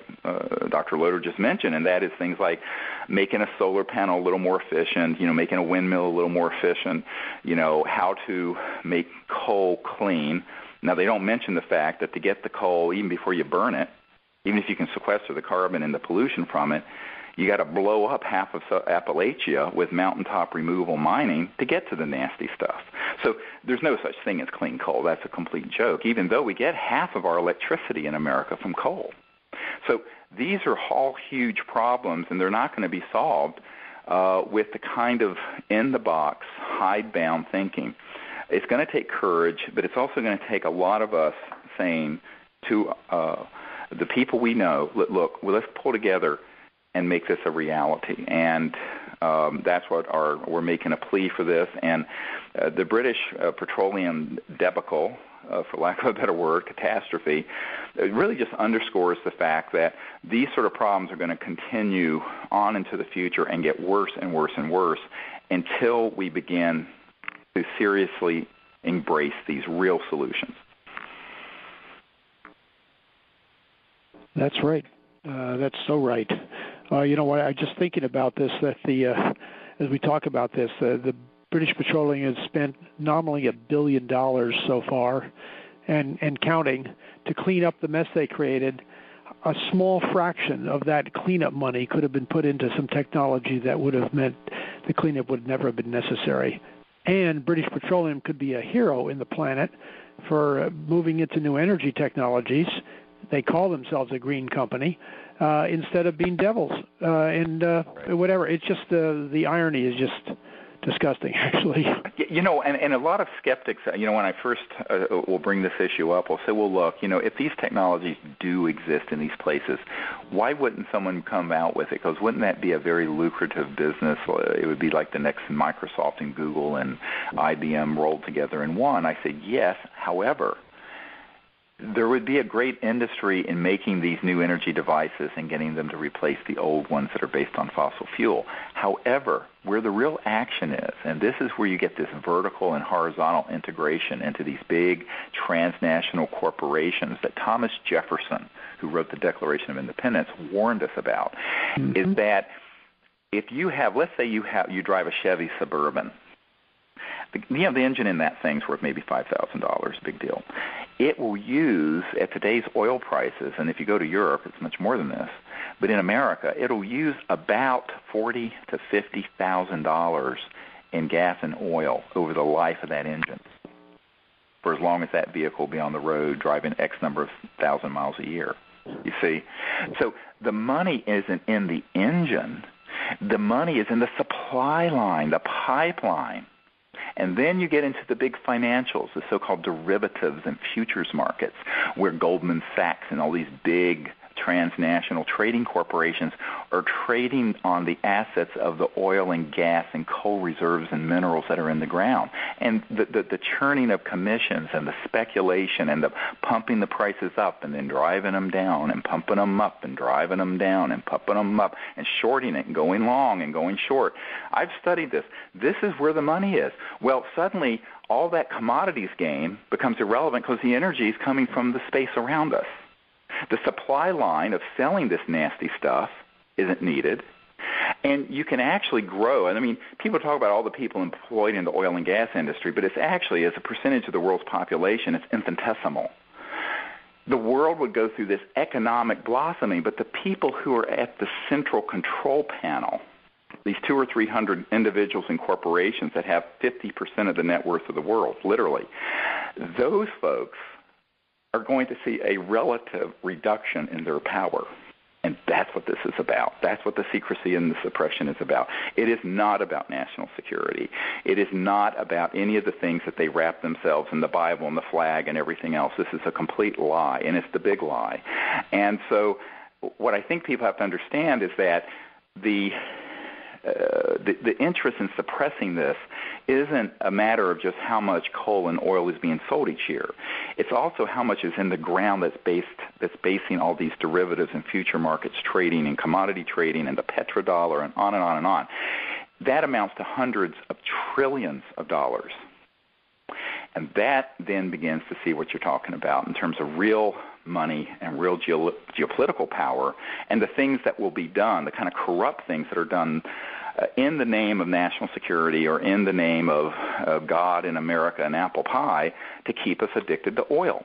Dr. Loder just mentioned, and that is things like making a solar panel a little more efficient, making a windmill a little more efficient, how to make coal clean. Now, they don't mention the fact that to get the coal, even before you burn it, even if you can sequester the carbon and the pollution from it, you got to blow up half of Appalachia with mountaintop removal mining to get to the nasty stuff. So there's no such thing as clean coal. That's a complete joke, even though we get half of our electricity in America from coal. So these are all huge problems, and they're not going to be solved with the kind of in-the-box, hidebound thinking. It's going to take courage, but it's also going to take a lot of us saying to the people we know, look, let's pull together and make this a reality. And that's what we're making a plea for this. And the British petroleum debacle, for lack of a better word, catastrophe, it really just underscores the fact that these sort of problems are going to continue on into the future and get worse and worse and worse until we begin to seriously embrace these real solutions. That's right. That's so right. I'm just thinking about this, that as we talk about this, the British Petroleum has spent nominally $1 billion so far and counting to clean up the mess they created. A small fraction of that cleanup money could have been put into some technology that would have meant the cleanup would never have been necessary. And British Petroleum could be a hero in the planet for moving into new energy technologies. They call themselves a green company. Instead of being devils and whatever. It's just the irony is just disgusting, actually. And a lot of skeptics, when I first will bring this issue up, will say, well, look, if these technologies do exist in these places, why wouldn't someone come out with it? Because wouldn't that be a very lucrative business? It would be like the next Microsoft and Google and IBM rolled together in one. I said, yes, however, there would be a great industry in making these new energy devices and getting them to replace the old ones that are based on fossil fuel. However, where the real action is, and this is where you get this vertical and horizontal integration into these big transnational corporations that Thomas Jefferson, who wrote the Declaration of Independence, warned us about, is that if you have, let's say you drive a Chevy Suburban, the engine in that thing's worth maybe $5,000, big deal. It will use, at today's oil prices, and if you go to Europe, it's much more than this, but in America, it'll use about $40,000 to $50,000 in gas and oil over the life of that engine, for as long as that vehicle will be on the road driving X number of thousand miles a year. You see? So the money isn't in the engine. The money is in the supply line, the pipeline. And then you get into the big financials, the so-called derivatives and futures markets, where Goldman Sachs and all these big transnational trading corporations are trading on the assets of the oil and gas and coal reserves and minerals that are in the ground. And the churning of commissions and the speculation and the pumping the prices up and then driving them down and pumping them up and driving them down and pumping them up and shorting it and going long and going short. I've studied this. This is where the money is. Well, suddenly all that commodities game becomes irrelevant because the energy is coming from the space around us. The supply line of selling this nasty stuff isn't needed. And you can actually grow. And I mean, people talk about all the people employed in the oil and gas industry, but it's actually, as a percentage of the world's population, it's infinitesimal. The world would go through this economic blossoming, but the people who are at the central control panel, these 200 or 300 individuals and corporations that have 50% of the net worth of the world, literally, those folks are going to see a relative reduction in their power. And that's what this is about. That's what the secrecy and the suppression is about. It is not about national security. It is not about any of the things that they wrap themselves in the Bible and the flag and everything else. This is a complete lie, and it's the big lie. And so what I think people have to understand is that the interest in suppressing this isn't a matter of just how much coal and oil is being sold each year. It's also how much is in the ground that's basing all these derivatives and future markets trading and commodity trading and the petrodollar and on and on and on. That amounts to hundreds of trillions of dollars. And that then begins to see what you're talking about in terms of real money and real geopolitical power and the things that will be done, the kind of corrupt things that are done in the name of national security or in the name of God and America and apple pie to keep us addicted to oil.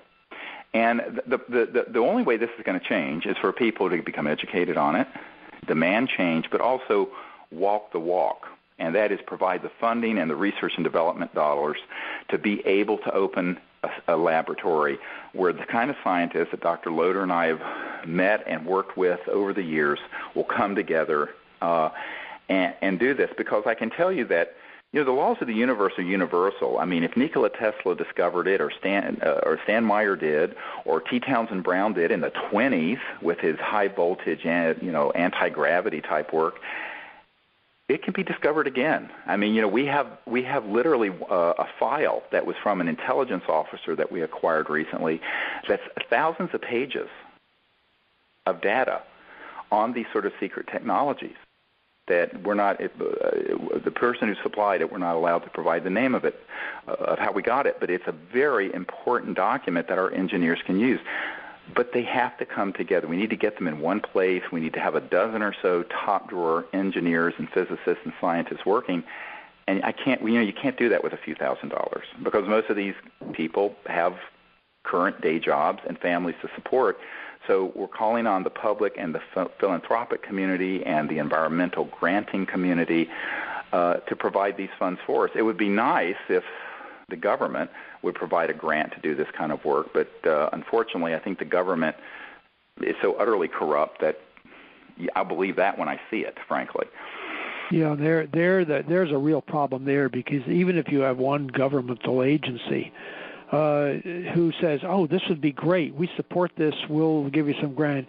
And the only way this is going to change is for people to become educated on it, demand change, but also walk the walk. And that is provide the funding and the research and development dollars to be able to open a laboratory where the kind of scientists that Dr. Loder and I have met and worked with over the years will come together and do this. Because I can tell you that the laws of the universe are universal. I mean, if Nikola Tesla discovered it, or Stan Meyer did, or T. Townsend Brown did in the 20s with his high voltage anti-gravity type work, it can be discovered again. I mean, we have literally a file that was from an intelligence officer that we acquired recently that's thousands of pages of data on these sort of secret technologies that we're not, the person who supplied it, we're not allowed to provide the name of it, of how we got it, but it's a very important document that our engineers can use. But they have to come together. We need to get them in one place. We need to have a dozen or so top-drawer engineers and physicists and scientists working. And you can't do that with a few $1,000s because most of these people have current day jobs and families to support. So we're calling on the public and the philanthropic community and the environmental granting community to provide these funds for us. It would be nice if the government would provide a grant to do this kind of work, but unfortunately I think the government is so utterly corrupt that I believe that when I see it, frankly. Yeah, there's a real problem there, because even if you have one governmental agency who says, oh, this would be great, we support this, we'll give you some grant,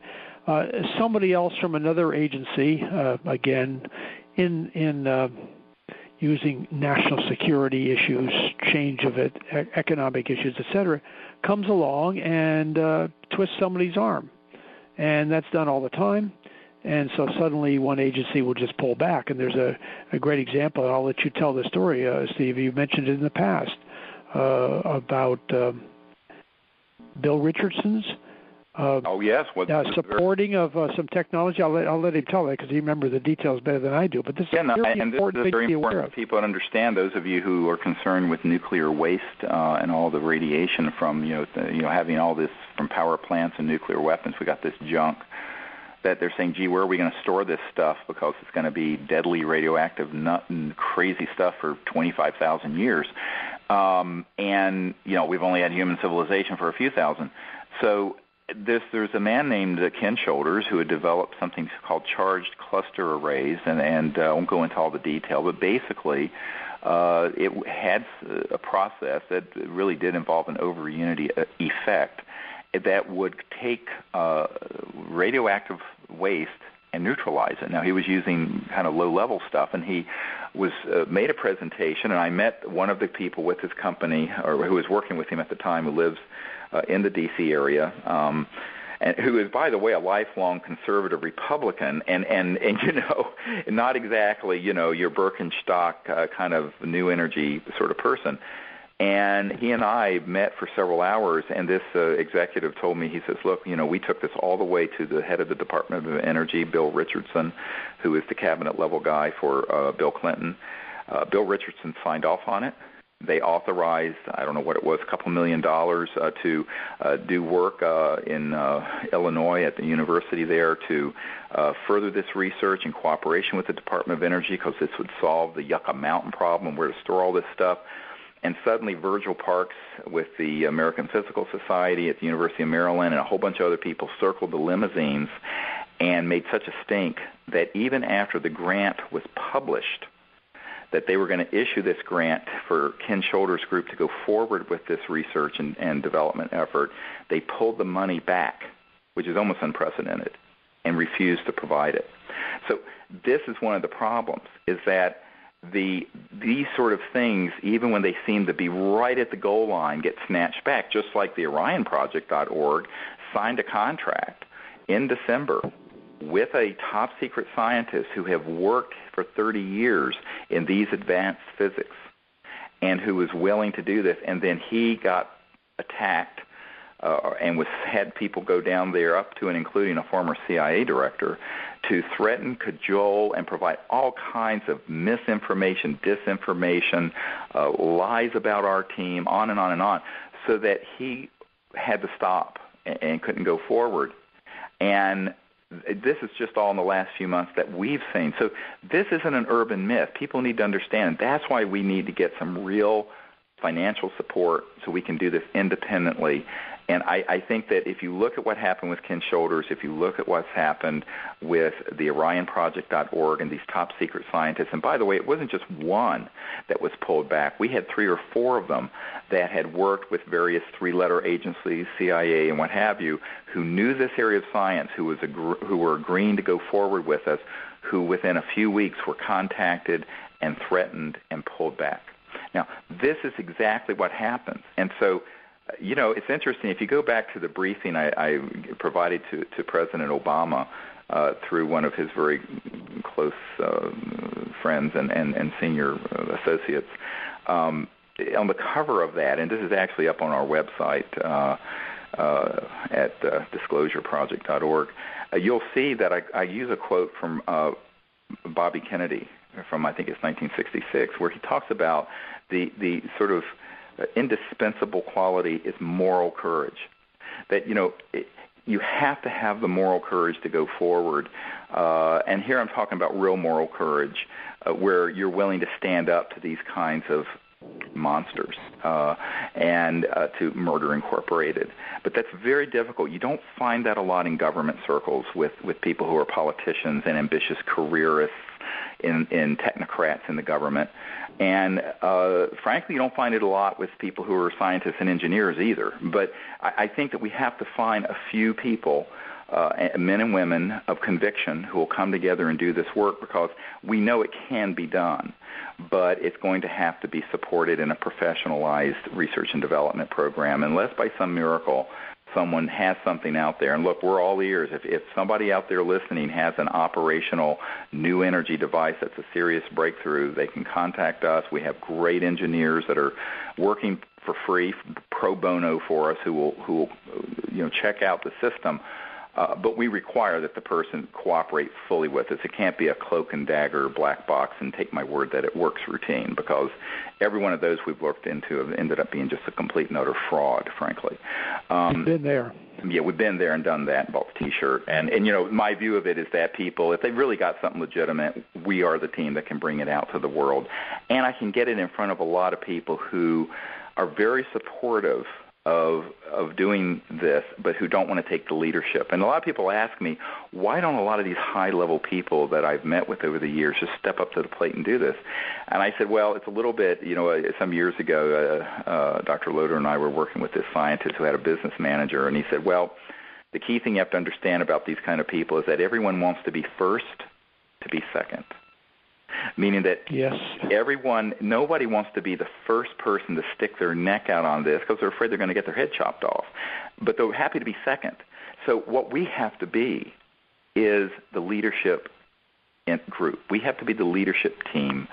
somebody else from another agency, again, in using national security issues, change of it, economic issues, etc., comes along and twists somebody's arm. And that's done all the time. And so suddenly one agency will just pull back. And there's a great example, and I'll let you tell the story, Steve. You mentioned it in the past about Bill Richardson's supporting of some technology. I'll let him tell that because he remembers the details better than I do. But this is very important thing to be aware of. People to understand. Those of you who are concerned with nuclear waste and all the radiation from having all this from power plants and nuclear weapons, we got this junk that they're saying, gee, where are we going to store this stuff because it's going to be deadly radioactive crazy stuff for 25,000 years. And we've only had human civilization for a few thousand. So there's a man named Ken Shoulders who had developed something called charged cluster arrays, and I won't go into all the detail, but basically it had a process that really did involve an over-unity effect. that would take radioactive waste and neutralize it. Now, he was using kind of low-level stuff, and he was made a presentation, and I met one of the people with his company, or who was working with him at the time, who lives in the D.C. area, and who is, by the way, a lifelong conservative Republican, and you know, not exactly, you know, your Birkenstock kind of new energy sort of person. And he and I met for several hours, and this executive told me, he says, look, you know, we took this all the way to the head of the Department of Energy, Bill Richardson, who is the cabinet-level guy for Bill Clinton. Bill Richardson signed off on it. They authorized, I don't know what it was, a couple $1 million to do work in Illinois at the university there to further this research in cooperation with the Department of Energy, because this would solve the Yucca Mountain problem, where to store all this stuff. And suddenly Virgil Parks with the American Physical Society at the University of Maryland and a whole bunch of other people circled the limousines and made such a stink that even after the grant was published, that they were going to issue this grant for Ken Shoulder's group to go forward with this research and development effort, they pulled the money back, which is almost unprecedented, and refused to provide it. So this is one of the problems, is that these sort of things, even when they seem to be right at the goal line, get snatched back, just like the OrionProject.org signed a contract in December with a top-secret scientist who have worked for 30 years in these advanced physics and who was willing to do this, and then he got attacked and had people go down there, up to and including a former CIA director, to threaten, cajole, and provide all kinds of misinformation, disinformation, lies about our team, on and on and on, so that he had to stop and couldn't go forward. And this is just all in the last few months that we've seen. So this isn't an urban myth. People need to understand. That's why we need to get some real financial support so we can do this independently. And I think that if you look at what happened with Ken Shoulders, if you look at what's happened with the OrionProject.org and these top-secret scientists, and by the way, it wasn't just one that was pulled back. We had 3 or 4 of them that had worked with various 3-letter agencies, CIA and what have you, who knew this area of science, who were agreeing to go forward with us, who within a few weeks were contacted and threatened and pulled back. Now, this is exactly what happens. And so, you know, it's interesting. If you go back to the briefing I provided to President Obama through one of his very close friends and senior associates, on the cover of that, and this is actually up on our website at disclosureproject.org, you'll see that I use a quote from Bobby Kennedy from, I think it's 1966, where he talks about the sort of indispensable quality is moral courage. That, you know, you have to have the moral courage to go forward. And here I'm talking about real moral courage, where you're willing to stand up to these kinds of monsters and to Murder Incorporated. But that's very difficult. You don't find that a lot in government circles with people who are politicians and ambitious careerists in technocrats in the government. And frankly, you don't find it a lot with people who are scientists and engineers either. But I think that we have to find a few people, men and women of conviction, who will come together and do this work, because we know it can be done. But it's going to have to be supported in a professionalized research and development program, unless by some miracle someone has something out there. And look, we're all ears. If somebody out there listening has an operational new energy device that's a serious breakthrough, they can contact us. We have great engineers that are working for free, pro bono for us, who will check out the system. But we require that the person cooperate fully with us. It can't be a cloak and dagger black box and take my word that it works routine, because every one of those we've looked into have ended up being just a complete and utter fraud, frankly. We've been there. Yeah, we've been there and done that and bought the T-shirt. And you know, my view of it is that people, if they've really got something legitimate, we are the team that can bring it out to the world. And I can get it in front of a lot of people who are very supportive of doing this, but who don't want to take the leadership. And a lot of people ask me, why don't a lot of these high-level people that I've met with over the years just step up to the plate and do this? And I said, well, it's a little bit, some years ago, Dr. Loder and I were working with this scientist who had a business manager, and he said, well, the key thing you have to understand about these kind of people is that everyone wants to be first to be second. Meaning that nobody wants to be the first person to stick their neck out on this because they're afraid they're going to get their head chopped off. But they're happy to be second. So what we have to be is the leadership group. We have to be the leadership team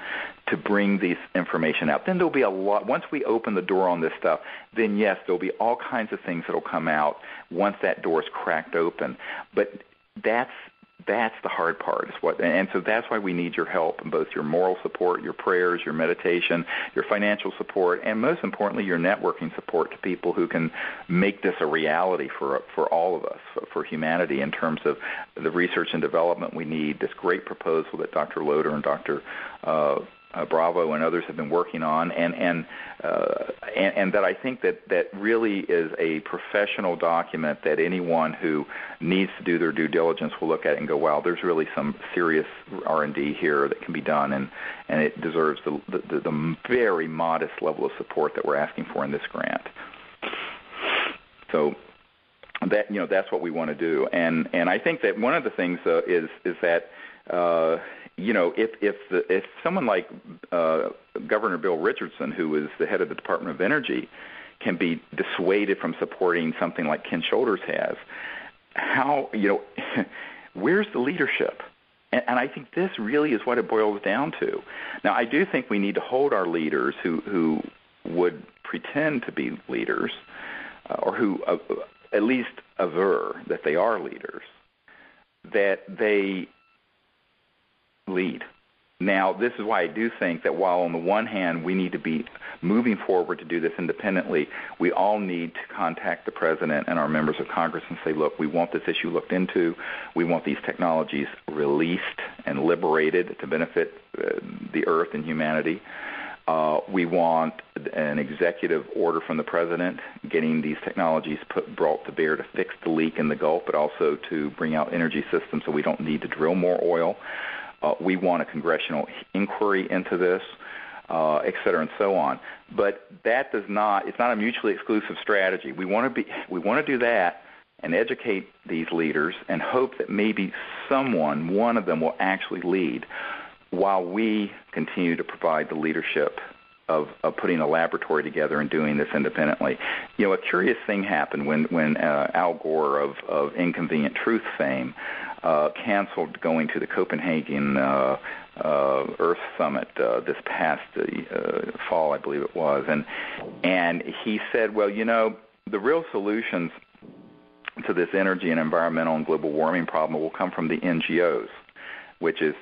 to bring this information out. Then there'll be a lot. Once we open the door on this stuff, then yes, there'll be all kinds of things that'll come out once that door is cracked open. But that's the hard part. And so that's why we need your help, both your moral support, your prayers, your meditation, your financial support, and most importantly, your networking support to people who can make this a reality for all of us, for humanity, in terms of the research and development we need, this great proposal that Dr. Loder and Dr. Bravo and others have been working on, and that I think that really is a professional document that anyone who needs to do their due diligence will look at it and go, wow, there's really some serious R&D here that can be done, and it deserves the very modest level of support that we're asking for in this grant. So that that's what we want to do, and I think that one of the things is that. If someone like Governor Bill Richardson, who is the head of the Department of Energy, can be dissuaded from supporting something like Ken Shoulders has, where's the leadership? And I think this really is what it boils down to. Now, I do think we need to hold our leaders who would pretend to be leaders, or who at least aver that they are leaders, that they lead. Now, this is why I do think that while on the one hand we need to be moving forward to do this independently, we all need to contact the President and our members of Congress and say, look, we want this issue looked into. We want these technologies released and liberated to benefit the Earth and humanity. We want an executive order from the President getting these technologies brought to bear to fix the leak in the Gulf, but also to bring out energy systems so we don't need to drill more oil. We want a congressional inquiry into this, et cetera, and so on. But it's not a mutually exclusive strategy. We want to do that and educate these leaders and hope that maybe one of them will actually lead while we continue to provide the leadership of putting a laboratory together and doing this independently. A curious thing happened when Al Gore of Inconvenient Truth fame canceled going to the Copenhagen Earth Summit this past fall, I believe it was, and he said, well, the real solutions to this energy and environmental and global warming problem will come from the NGOs, which is,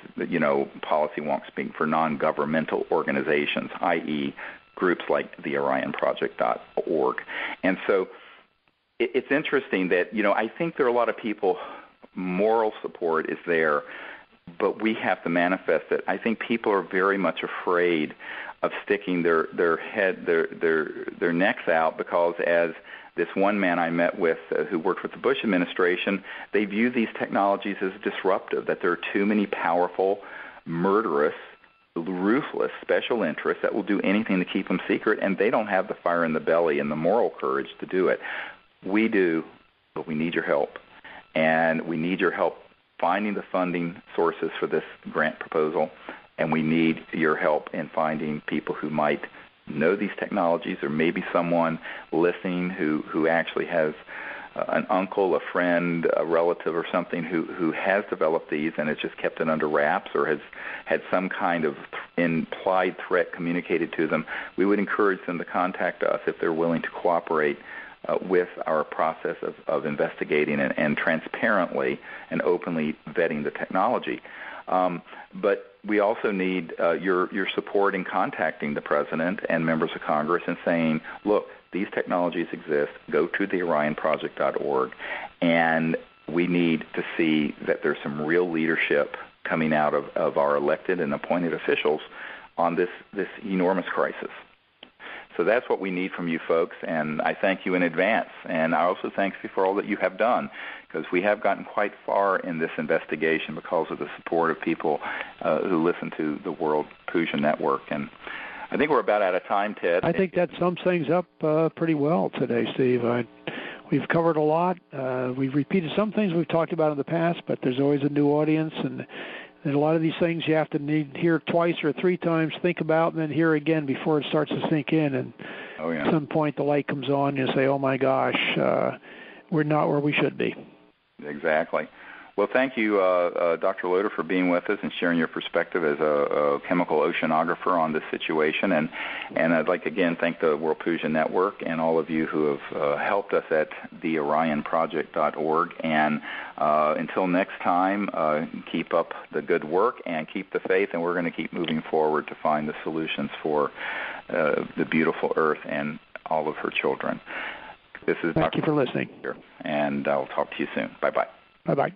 policy wonk speak for non-governmental organizations, i.e. groups like the orionproject.org. And so it's interesting that, I think there are a lot of people, moral support is there, but we have to manifest it. I think people are very much afraid of sticking their necks out because, as this one man I met with who worked with the Bush administration, they view these technologies as disruptive, that there are too many powerful, murderous, ruthless special interests that will do anything to keep them secret, and they don't have the fire in the belly and the moral courage to do it. We do, but we need your help. And we need your help finding the funding sources for this grant proposal, and we need your help in finding people who might know these technologies, or maybe someone listening who actually has an uncle, a friend, a relative, or something who has developed these and has just kept it under wraps or has had some kind of implied threat communicated to them. We would encourage them to contact us if they're willing to cooperate with our process of investigating and transparently and openly vetting the technology. But we also need your support in contacting the President and members of Congress and saying, look, these technologies exist. Go to the orionproject.org, and we need to see that there's some real leadership coming out of our elected and appointed officials on this enormous crisis. So that's what we need from you folks, and I thank you in advance. And I also thank you for all that you have done, because we have gotten quite far in this investigation because of the support of people who listen to the World Puja Network. And I think we're about out of time, Ted. I think that sums things up pretty well today, Steve. We've covered a lot. We've repeated some things we've talked about in the past, but there's always a new audience, and a lot of these things you have to hear twice or three times, think about, and then hear again before it starts to sink in. And at some point the light comes on, and you say, oh, my gosh, we're not where we should be. Exactly. Well, thank you, Dr. Loder, for being with us and sharing your perspective as a chemical oceanographer on this situation. And I'd like to again thank the World Puja Network and all of you who have helped us at theorionproject.org. And until next time, keep up the good work and keep the faith, and we're going to keep moving forward to find the solutions for the beautiful Earth and all of her children. This is Thank you for listening. And I'll talk to you soon. Bye-bye. Bye-bye.